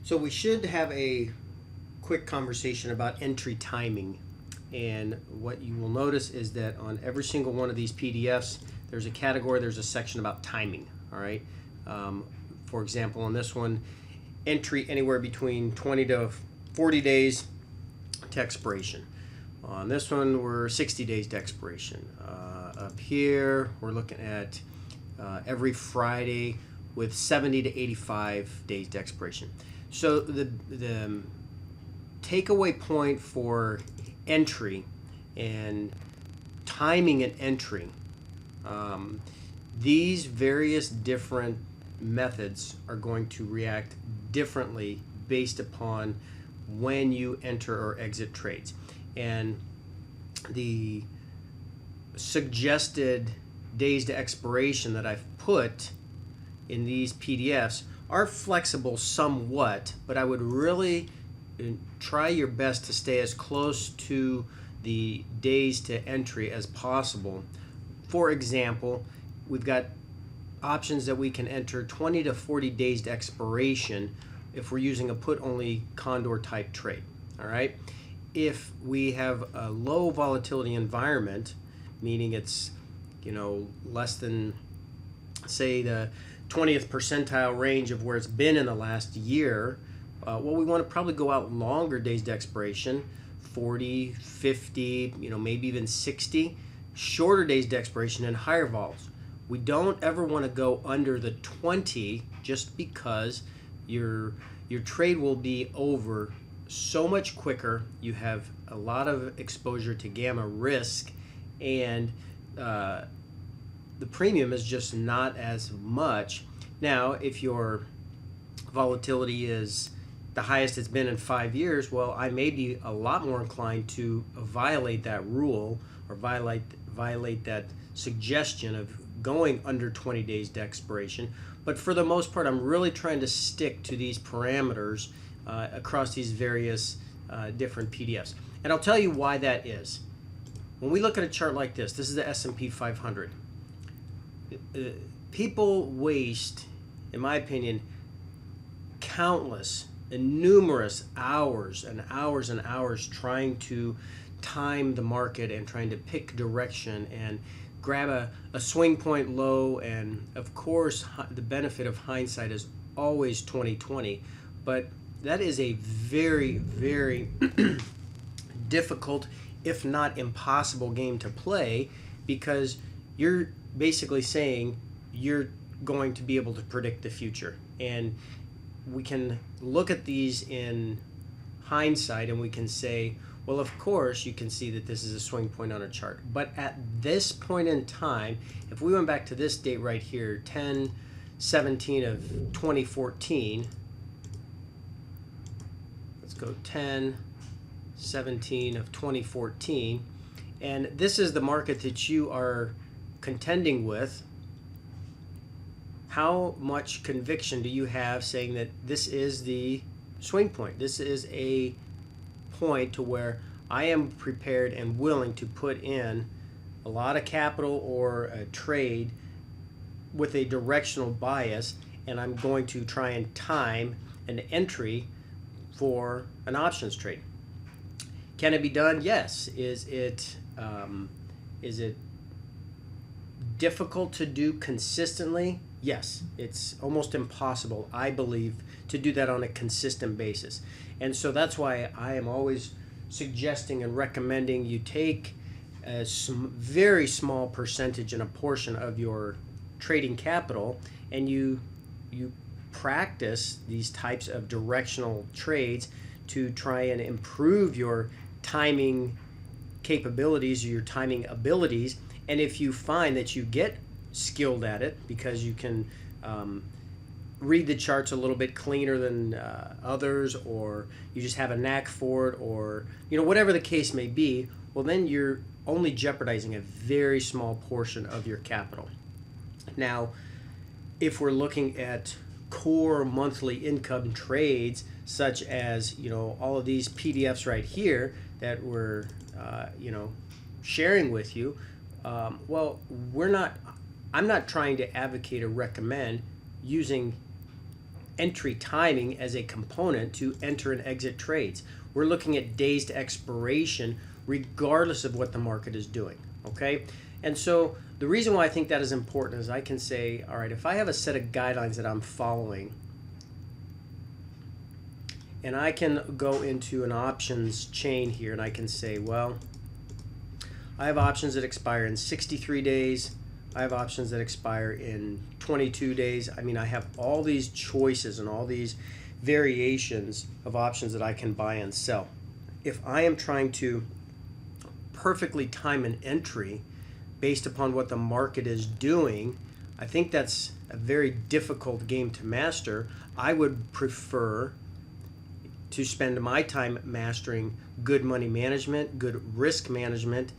So we should have a quick conversation about entry timing. And what you will notice is that on every single one of these PDFs, there's a category, there's a section about timing. All right. For example, on this one, entry anywhere between 20 to 40 days to expiration. On this one, we're 60 days to expiration. Up here, we're looking at every Friday with 70 to 85 days to expiration. So the takeaway point for entry and timing an entry, these various different methods are going to react differently based upon when you enter or exit trades. And the suggested days to expiration that I've put in these PDFs are flexible somewhat, but I would really try your best to stay as close to the days to entry as possible. For example, we've got options that we can enter 20 to 40 days to expiration if we're using a put only condor type trade. All right. If we have a low volatility environment, meaning it's less than, say, the 20th percentile range of where it's been in the last year, we want to probably go out longer days to expiration, 40, 50, maybe even 60, shorter days to expiration and higher vols. We don't ever want to go under the 20 just because your trade will be over so much quicker. You have a lot of exposure to gamma risk, and the premium is just not as much. Now, if your volatility is the highest it's been in 5 years, well, I may be a lot more inclined to violate that rule or violate that suggestion of going under 20 days to expiration. But for the most part, I'm really trying to stick to these parameters across these various different PDFs. And I'll tell you why that is. When we look at a chart like this is the S&P 500. People waste, in my opinion, countless and numerous hours and hours and hours trying to time the market and trying to pick direction and grab a swing point low. And of course, the benefit of hindsight is always 2020, but that is a very, very difficult, if not impossible, game to play, because you're basically saying you're going to be able to predict the future. And we can look at these in hindsight and we can say, well, of course, you can see that this is a swing point on a chart. But at this point in time, if we went back to this date right here, 10/17 of 2014, let's go 10/17 of 2014, and this is the market that you are contending with. How much conviction do you have saying that this is the swing point? This is a point to where I am prepared and willing to put in a lot of capital or a trade with a directional bias, and I'm going to try and time an entry for an options trade. Can it be done? Yes. Is it difficult to do consistently? Yes. It's almost impossible, I believe, to do that on a consistent basis. And so that's why I am always suggesting and recommending you take a very small percentage and a portion of your trading capital, and you practice these types of directional trades to try and improve your timing capabilities or your timing abilities. And if you find that you get skilled at it because you can read the charts a little bit cleaner than others, or you just have a knack for it, or whatever the case may be, well, then you're only jeopardizing a very small portion of your capital. Now, if we're looking at core monthly income trades, such as all of these PDFs right here that we're sharing with you, well, I'm not trying to advocate or recommend using entry timing as a component to enter and exit trades. We're looking at days to expiration regardless of what the market is doing, okay? And so the reason why I think that is important is I can say, all right, if I have a set of guidelines that I'm following, and I can go into an options chain here and I can say, well, I have options that expire in 63 days. I have options that expire in 22 days. I mean, I have all these choices and all these variations of options that I can buy and sell. If I am trying to perfectly time an entry based upon what the market is doing, I think that's a very difficult game to master. I would prefer to spend my time mastering good money management, good risk management.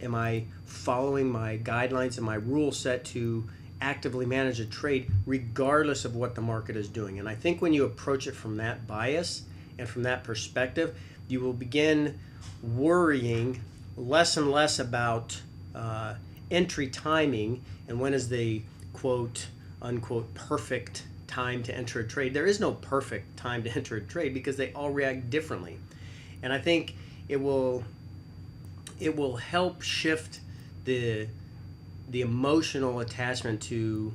Am I following my guidelines and my rule set to actively manage a trade regardless of what the market is doing? And I think when you approach it from that bias and from that perspective, you will begin worrying less and less about entry timing and when is the quote unquote perfect time to enter a trade. There is no perfect time to enter a trade because they all react differently. And I think it will help shift the emotional attachment to,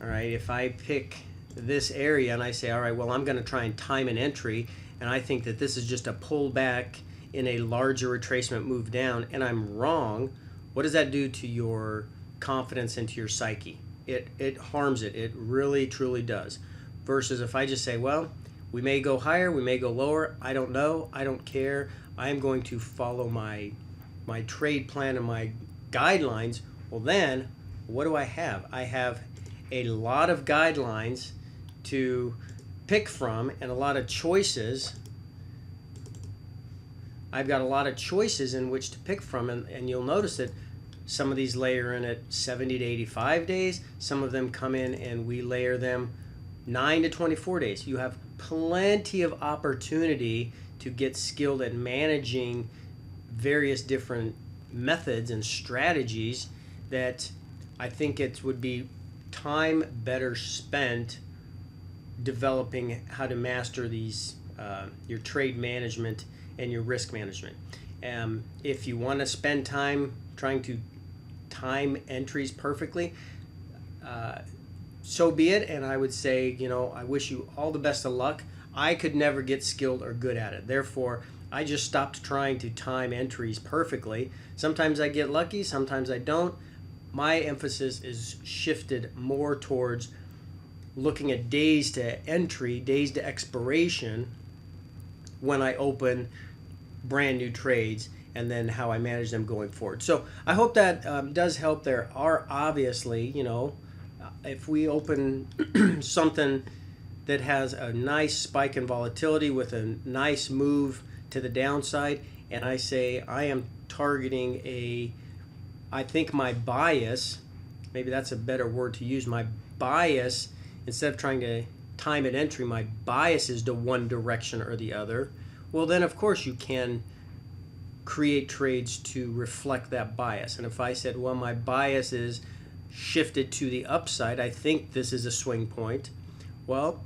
all right, if I pick this area and I say, all right, well, I'm going to try and time an entry, and I think that this is just a pullback in a larger retracement move down, and I'm wrong, what does that do to your confidence and to your psyche? It harms it. It really, truly does. Versus if I just say, well, we may go higher, we may go lower, I don't know, I don't care, I'm going to follow my trade plan and my guidelines. Well, then what do I have? I have a lot of guidelines to pick from and a lot of choices. I've got a lot of choices in which to pick from, and you'll notice that some of these layer in at 70 to 85 days. Some of them come in and we layer them 9 to 24 days. You have plenty of opportunity to get skilled at managing various different methods and strategies that I think it would be time better spent developing how to master these your trade management and your risk management. If you want to spend time trying to time entries perfectly, so be it. And I would say, I wish you all the best of luck. I could never get skilled or good at it. Therefore, I just stopped trying to time entries perfectly. Sometimes I get lucky, sometimes I don't. My emphasis is shifted more towards looking at days to entry, days to expiration when I open brand new trades, and then how I manage them going forward. So I hope that does help. There are obviously, if we open something that has a nice spike in volatility with a nice move to the downside, and I say I am targeting I think my bias, maybe that's a better word to use, my bias, instead of trying to time an entry, my bias is to one direction or the other. Well, then of course you can create trades to reflect that bias. And if I said, well, my bias is shifted to the upside, I think this is a swing point, well,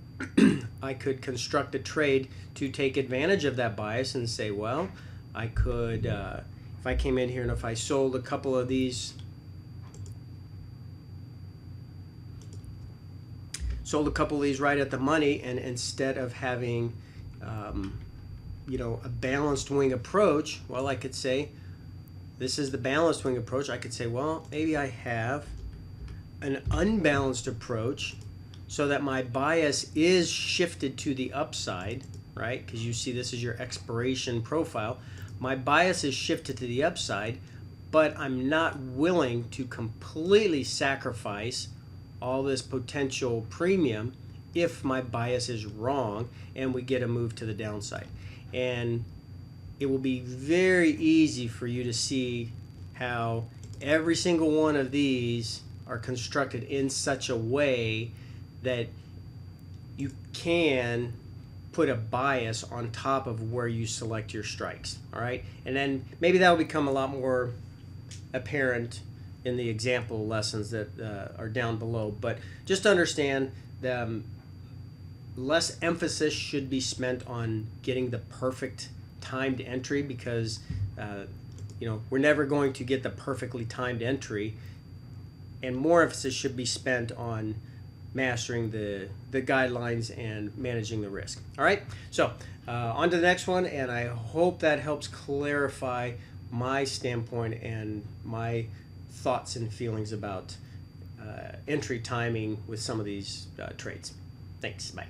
I could construct a trade to take advantage of that bias and say, well, I could, if I came in here and if I sold a couple of these, right at the money, and instead of having a balanced wing approach, well, I could say this is the balanced wing approach. I could say, well, maybe I have an unbalanced approach so that my bias is shifted to the upside, right? Because you see this is your expiration profile. My bias is shifted to the upside, but I'm not willing to completely sacrifice all this potential premium if my bias is wrong and we get a move to the downside. And it will be very easy for you to see how every single one of these are constructed in such a way that you can put a bias on top of where you select your strikes. All right, and then maybe that will become a lot more apparent in the example lessons that are down below. But just understand less emphasis should be spent on getting the perfect timed entry, because we're never going to get the perfectly timed entry, and more emphasis should be spent on mastering the guidelines and managing the risk. All right, so on to the next one, and I hope that helps clarify my standpoint and my thoughts and feelings about entry timing with some of these trades. Thanks. Bye.